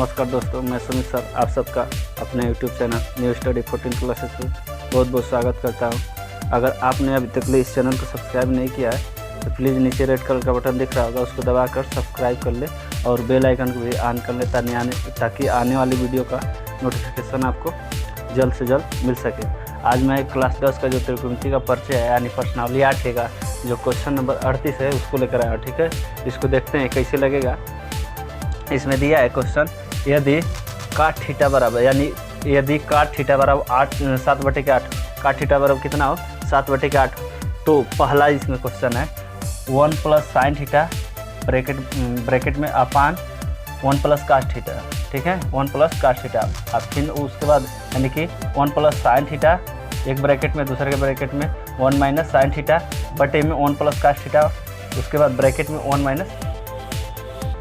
नमस्कार दोस्तों, मैं सुमित सर आप सबका अपने YouTube channel new study 14 classes में बहुत बहुत स्वागत करता हूं। अगर आपने अभी तक इस चैनल को सब्सक्राइब नहीं किया है तो प्लीज़ नीचे रेड कलर का बटन दिख रहा होगा, उसको दबाकर सब्सक्राइब कर ले और बेल आइकन को भी ऑन कर ले ताकि आने वाली वीडियो का नोटिफिकेशन आपको जल्द से जल्द मिल सके। आज मैं क्लास 10 का जो त्रिकोणमिति का परिचय है यानी प्रश्नावली 8 का जो क्वेश्चन नंबर 38 है उसको लेकर आया। ठीक है, इसको देखते हैं कैसे लगेगा। इसमें दिया है क्वेश्चन, यदि काट थीटा बराबर यानी यदि काट थीटा बराबर 7/8 काट थीटा बराबर कितना हो 7/8 तो पहला इसमें क्वेश्चन है 1 प्लस साइन थीटा ब्रैकेट में अपान 1 प्लस काट थीटा। ठीक है, 1 प्लस काट थीटा। अब फिर उसके बाद यानी कि 1 प्लस साइन थीटा एक ब्रैकेट में, दूसरे के ब्रैकेट में 1 माइनस साइन थीटा बटे में 1 प्लस काट थीटा, उसके बाद ब्रैकेट में 1 माइनस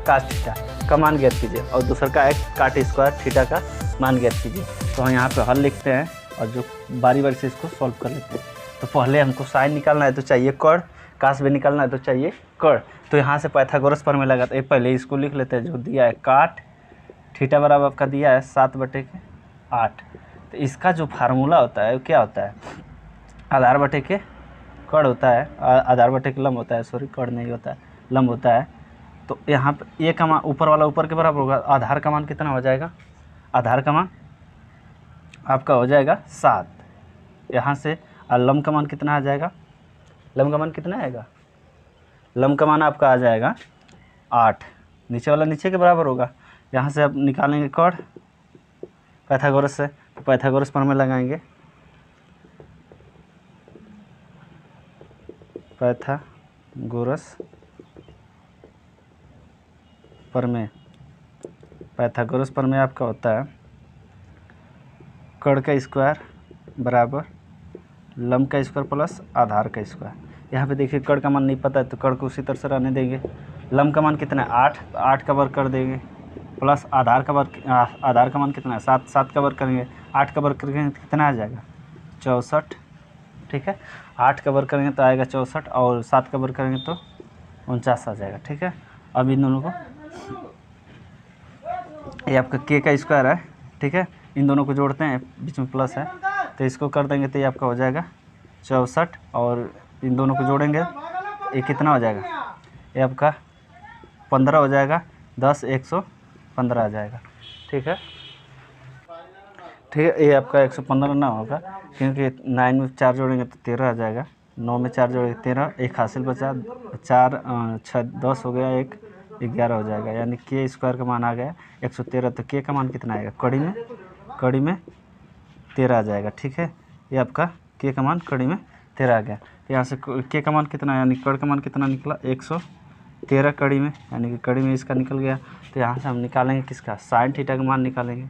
काट थीटा का मान ज्ञात कीजिए और दूसरा का एक काट स्क्वायर थीटा का मान ज्ञात कीजिए। तो हम यहाँ पे हल लिखते हैं और जो बारी बारी से इसको सॉल्व कर लेते हैं। तो पहले हमको साइन निकालना है तो चाहिए कर्ण, कास भी निकालना है तो चाहिए कर्ण। तो यहाँ से पाइथागोरस प्रमेय लगाते हैं। पहले इसको लिख लेते हैं। जो दिया है काट थीटा बराबर आपका दिया है 7/8। तो इसका जो फार्मूला होता है वो क्या होता है, आधार बटे के कर्ण होता है, आधार बटे के लंब होता है, सॉरी कर्ण नहीं होता है, लंब होता है। तो यहाँ पे ये का मान ऊपर वाला ऊपर के बराबर होगा। आधार का मान कितना हो जाएगा, आधार का मान आपका हो जाएगा 7 यहाँ से, और लंब का मान कितना आ जाएगा, लंब का मान कितना आएगा, लंब का मान आपका आ जाएगा 8। नीचे वाला नीचे के बराबर होगा। यहाँ से अब निकालेंगे कर्ण पाइथागोरस से, तो पाइथागोरस प्रमेय लगाएंगे। पाइथागोरस प्रमेय, पाइथागोरस प्रमेय आपका होता है कर्ण का स्क्वायर बराबर लंब का स्क्वायर प्लस आधार का स्क्वायर। यहाँ पे देखिए कर्ण का मान नहीं पता है तो कर्ण को उसी तरह से रहने देंगे। लंब का मान कितना है 8, 8 का वर्ग कर देंगे प्लस आधार का वर्ग, आधार का मान कितना है 7, 7 का वर्ग करेंगे, 8 का वर्ग करेंगे तो कितना आ जाएगा 64। ठीक है, 8 का वर्ग करेंगे तो आएगा 64 और 7 का वर्ग करेंगे तो 49 आ जाएगा। ठीक है, अब इन दोनों को, ये आपका के का स्क्वायर है। ठीक है, इन दोनों को जोड़ते हैं, बीच में प्लस है तो इसको कर देंगे तो ये आपका हो जाएगा 64 और इन दोनों को जोड़ेंगे ये कितना हो जाएगा, ये आपका 15 हो जाएगा, 10 115 आ जाएगा। ठीक है, ठीक है, ये आपका 115 ना होगा क्योंकि 9 में 4 जोड़ेंगे तो 13 आ जाएगा, 9 में 4 जोड़ेंगे 13, एक हासिल बचा, 4 6 10 हो गया, 1 11 हो जाएगा, यानी के स्क्वायर का मान आ गया 113। तो के का मान कितना आएगा, कड़ी में 13 आ जाएगा। ठीक है, ये आपका के का मान कड़ी में 13 आ गया। यहाँ से के का मान कितना यानी कड़ का मान कितना निकला 113 कड़ी में, यानी कि कड़ी में इसका निकल गया। तो यहाँ से हम निकालेंगे किसका, साइन थीटा का मान निकालेंगे।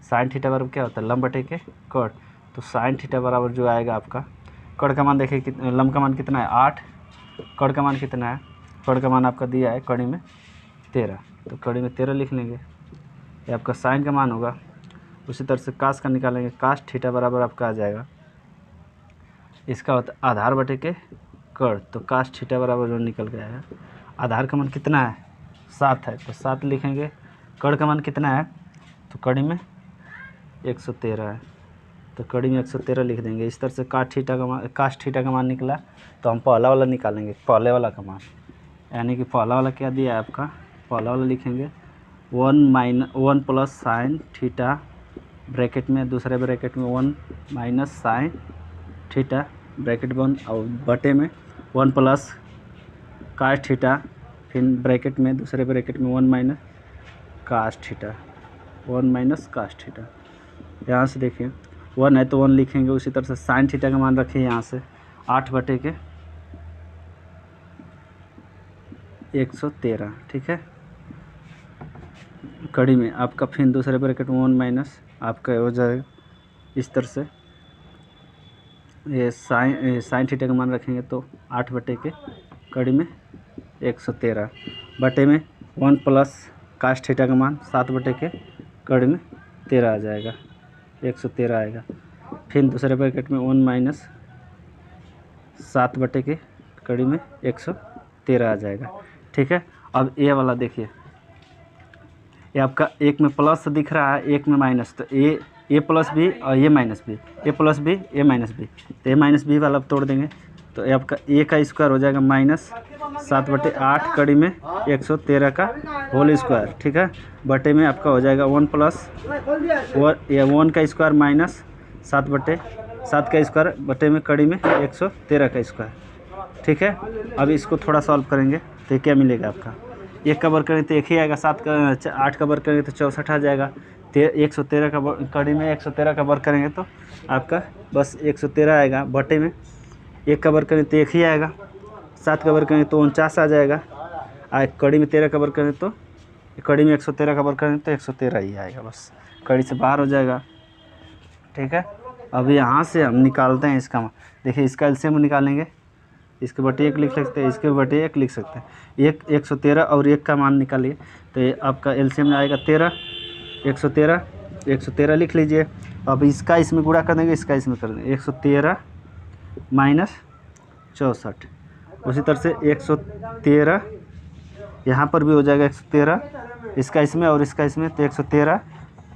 साइन थीटा बराबर क्या होता है, लंब बटे के कड़। तो साइन थीटा बराबर जो आएगा आपका, कड़ का मान देखिए लंब का मान कितना है 8, कड़ का मान कितना है, कड़ का मान आपका दिया है कड़ी में 13, तो कड़ी में 13 लिख लेंगे। ये आपका साइन का मान होगा। उसी तरह से कास का निकालेंगे, कास थीटा बराबर आपका आ जाएगा, इसका होता है आधार बटे के कर्ण। तो कास थीटा बराबर जो निकल गया है, आधार का मान कितना है 7 है तो 7 लिखेंगे, कर्ण का मान कितना है तो कड़ी में 113 है तो कड़ी में 113 लिख देंगे। इस तरह से कास थीटा का मान निकला तो हम पहला वाला निकालेंगे, पहले वाला का मान, यानी कि पहला वाला क्या दिया है आपका, पहला वाला लिखेंगे 1 प्लस साइन थीटा ब्रैकेट में, दूसरे ब्रैकेट में 1 माइनस साइन थीटा ब्रैकेट बंद और बटे में 1 प्लस कास थीटा, फिर ब्रैकेट में दूसरे ब्रैकेट में 1 minus cos theta, 1 minus cos theta. यहाँ से देखिए 1 है तो 1 लिखेंगे। उसी तरह से साइन थीटा का मान रखिए यहाँ से 8 बटे के 113। ठीक है, कड़ी में आपका फिर दूसरे ब्रैकेट में 1 माइनस आपका हो जाएगा। इस तरह से ये साइन थीटा का मान रखेंगे तो 8 बटे के कड़ी में 113 बटे में 1 प्लस कास थीटा का मान 7 बटे के कड़ी में 13 आ जाएगा, 113 आएगा। फिर दूसरे ब्रैकेट में 1 माइनस 7 बटे के कड़ी में 113 आ जाएगा। ठीक है, अब ये वाला देखिए, ये आपका एक में प्लस दिख रहा है, एक में माइनस, तो ए प्लस बी और ये माइनस बी, ए प्लस बी ए माइनस बी, तो ए माइनस बी वाला तोड़ देंगे तो ये आपका ए का स्क्वायर हो जाएगा -7/8 कड़ी में 113 का होल स्क्वायर, ठीक है। बटे में आपका हो जाएगा 1 प्लस या 1 का स्क्वायर माइनस 7/7 का स्क्वायर बटे में कड़ी में 113 का स्क्वायर, ठीक है। अब इसको थोड़ा सॉल्व करेंगे तो क्या मिलेगा आपका, 1 का वर्ग करेंगे तो 1 ही आएगा, 8 का वर्ग करेंगे तो 64 आ जाएगा, 113 का कड़ी में 113 का वर्ग करेंगे तो आपका बस 113 आएगा, बटे में 1 का वर्ग करेंगे तो 1 ही आएगा, 7 का वर्ग करेंगे तो 49 आ जाएगा, कड़ी में 13 का वर्ग करेंगे तो कड़ी में 113 का वर्ग करेंगे तो 113 ही आएगा, बस कड़ी से बाहर हो जाएगा, ठीक है। अब यहाँ से हम निकालते हैं इसका, देखिए इसका एलसीएम निकालेंगे, इसके बटे 1 लिख सकते हैं, इसके बटे 1 लिख सकते हैं, 113 और 1 का मान निकालिए तो ये आपका एलसीएम आएगा 13, 113 लिख लीजिए। अब इसका इसमें गुणा कर देंगे, इसका इसमें कर देंगे, 113 माइनस 64, उसी तरह से 113 यहाँ पर भी हो जाएगा 113, इसका इसमें और इसका इसमें, तो 113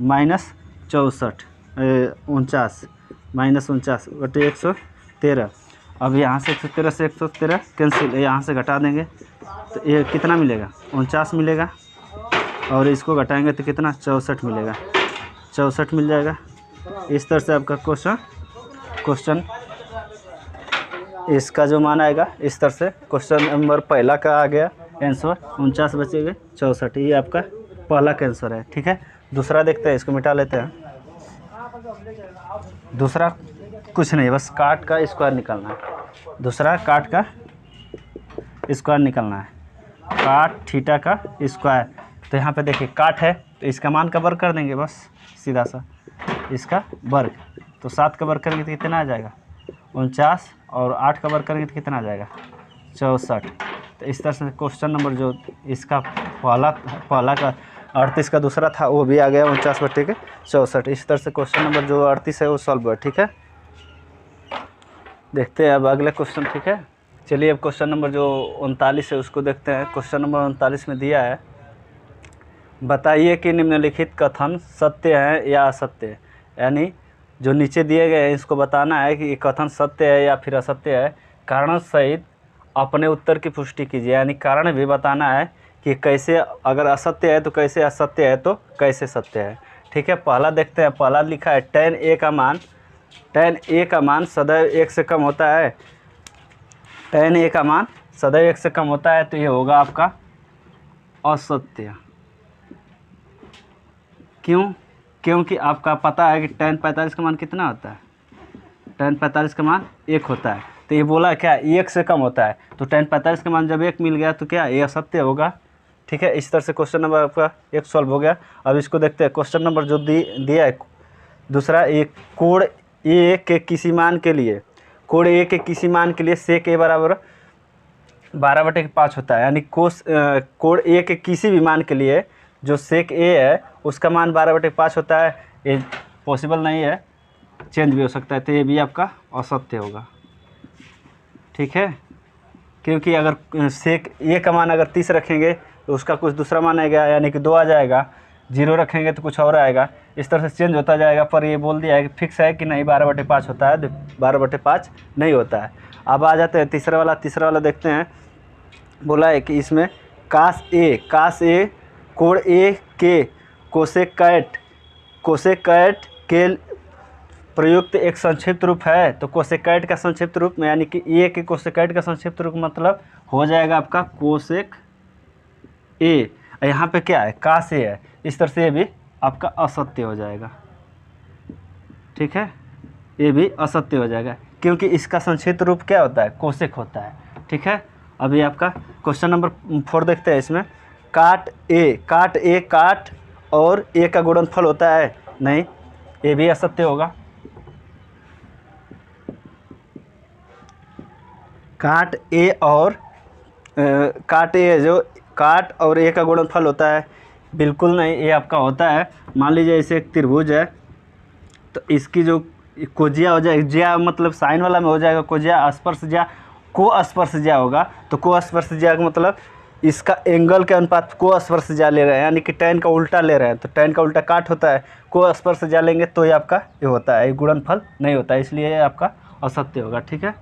माइनस 49 माइनस 49 बटे 113। अब यहाँ से 113 से 113 कैंसिल, यहाँ से घटा देंगे तो ये कितना मिलेगा, 49 मिलेगा, और इसको घटाएंगे तो कितना 64 मिलेगा, 64 मिल जाएगा। इस तरह से आपका क्वेश्चन इसका जो मान आएगा, इस तरह से क्वेश्चन नंबर पहला का आ गया आंसर, 49 बचेगा 64, ये आपका पहला का आंसर है, ठीक है। दूसरा देखते हैं, इसको मिटा लेते हैं। दूसरा कुछ नहीं, बस काट का स्क्वायर निकालना है, दूसरा काट का स्क्वायर निकालना है, काट थीटा का स्क्वायर। तो यहाँ पे देखिए काट है तो इसका मान का वर्ग कर देंगे, बस सीधा सा इसका वर्ग, तो 7 का वर्ग करेंगे तो कितना आ जाएगा 49, और 8 का वर्ग करेंगे तो कितना आ जाएगा 64। तो इस तरह से क्वेश्चन नंबर जो इसका पहला का 38 का दूसरा था वो भी आ गया 49/64। इस तरह से क्वेश्चन नंबर जो 38 है वो सॉल्व हुआ, ठीक है। देखते हैं अब अगला क्वेश्चन, ठीक है। चलिए अब क्वेश्चन नंबर जो 39 है उसको देखते हैं। क्वेश्चन नंबर 39 में दिया है, बताइए कि निम्नलिखित कथन सत्य है या असत्य है, यानी जो नीचे दिए गए हैं इसको बताना है कि ये कथन सत्य है या फिर असत्य है। कारण सहित अपने उत्तर की पुष्टि कीजिए, यानी कारण भी बताना है कि कैसे, अगर असत्य है तो कैसे, असत्य है तो कैसे सत्य है, ठीक है। पहला देखते हैं, पहला लिखा है tan a का मान सदैव 1 से कम होता है, tan a का मान सदैव 1 से कम होता है, तो ये होगा आपका असत्य। क्यों? क्योंकि आपका पता है कि tan 45 का मान कितना होता है, tan 45 का मान 1 होता है, तो ये बोला क्या 1 से कम होता है, तो tan 45 का मान जब 1 मिल गया तो क्या ये असत्य होगा, ठीक है। इस तरह से क्वेश्चन नंबर आपका 1 सॉल्व हो गया। अब इसको देखते हैं, क्वेश्चन नंबर जो दिया है दूसरा, एक कोण ए के किसी मान के लिए, कोण ए के किसी मान के लिए सेक ए बराबर 12/5 होता है, यानी कोण ए के किसी भी मान के लिए जो सेक ए है उसका मान 12/5 होता है, ये पॉसिबल नहीं है, चेंज भी हो सकता है, तो ये भी आपका असत्य होगा, ठीक है। क्योंकि अगर सेक ए का मान अगर 30 रखेंगे तो उसका कुछ दूसरा मान आएगा, यानी कि 2 आ जाएगा, 0 रखेंगे तो कुछ और आएगा, इस तरह से चेंज होता जाएगा। पर ये बोल दिया है कि फिक्स है कि नहीं 12/5 होता है, 12/5 नहीं होता है। अब आ जाते हैं तीसरा वाला देखते हैं। बोला है कि इसमें कास ए कोण ए के कोसेकैट के प्रयुक्त एक संक्षिप्त रूप है, तो कोसेकैट का संक्षिप्त रूप में, यानी कि ए के कोसेकैट का संक्षिप्त रूप मतलब हो जाएगा आपका कोसेक ए। यहाँ पे क्या है कास ए है, इस तरह से ये भी आपका असत्य हो जाएगा, ठीक है, ये भी असत्य हो जाएगा क्योंकि इसका संक्षिप्त रूप क्या होता है कोसेक होता है, ठीक है। अभी आपका क्वेश्चन नंबर 4 देखते हैं। इसमें काट और ए का गुणनफल होता है, नहीं, ये भी असत्य होगा। काट ए जो काट और ए का गुणनफल होता है, बिल्कुल नहीं, ये आपका होता है। मान लीजिए इसे एक त्रिभुज है, तो इसकी जो कोजिया हो जाएगी, ज्या मतलब साइन वाला में हो जाएगा कोजिया, स्पर्श ज्या को स्पर्श ज्या होगा, तो को स्पर्श ज्या का मतलब इसका एंगल के अनुपात को स्पर्शजा ले रहे हैं, यानी कि tan का उल्टा ले रहे हैं, तो tan का उल्टा काट होता है, को स्पर्शजा लेंगे तो ये आपका ये होता है, ये गुणनफल नहीं होता है, इसलिए ये आपका असत्य होगा। ठीक है,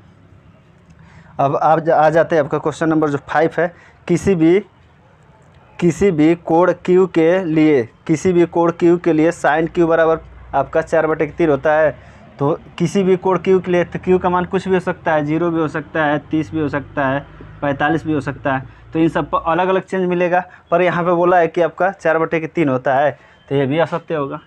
अब आप आ जाते हैं आपका क्वेश्चन नंबर जो 5 है। किसी भी कोण Q के लिए साइन Q बराबर आपका 4/3 होता है। तो किसी भी कोण Q के लिए तो Q का मान कुछ भी हो सकता है, 0 भी हो सकता है, 30 भी हो सकता है, 45 भी हो सकता है, तो इन सब पर अलग अलग चेंज मिलेगा। पर यहाँ पे बोला है कि आपका 4/3 होता है, तो ये भी असत्य होगा,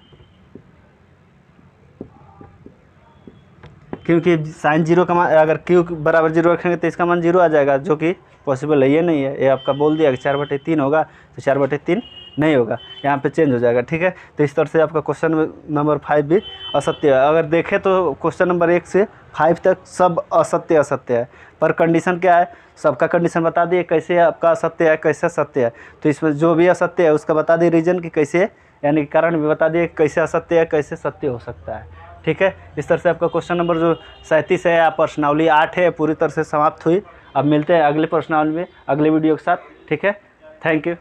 क्योंकि साइन 0 का मान अगर Q बराबर 0 रखेंगे तो इसका मान 0 आ जाएगा, जो कि पॉसिबल है, ये नहीं है। ये आपका बोल दिया कि 4/3 होगा, तो 4/3 नहीं होगा, यहाँ पे चेंज हो जाएगा। ठीक है, तो इस तरह से आपका क्वेश्चन नंबर 5 भी असत्य है। अगर देखें तो क्वेश्चन नंबर 1 से 5 तक सब असत्य है, पर कंडीशन क्या है, सबका कंडीशन बता दिए, कैसे आपका असत्य है, कैसे सत्य है। तो इसमें जो भी असत्य है उसका बता दिए रीजन कि कैसे, यानी कारण भी बता दिए कैसे असत्य है, कैसे सत्य हो सकता है। ठीक है, इस तरह से आपका क्वेश्चन नंबर जो 37 है या प्रश्नावली 8 है पूरी तरह से समाप्त हुई। अब मिलते हैं अगले प्रश्नावली में अगले वीडियो के साथ। ठीक है, थैंक यू।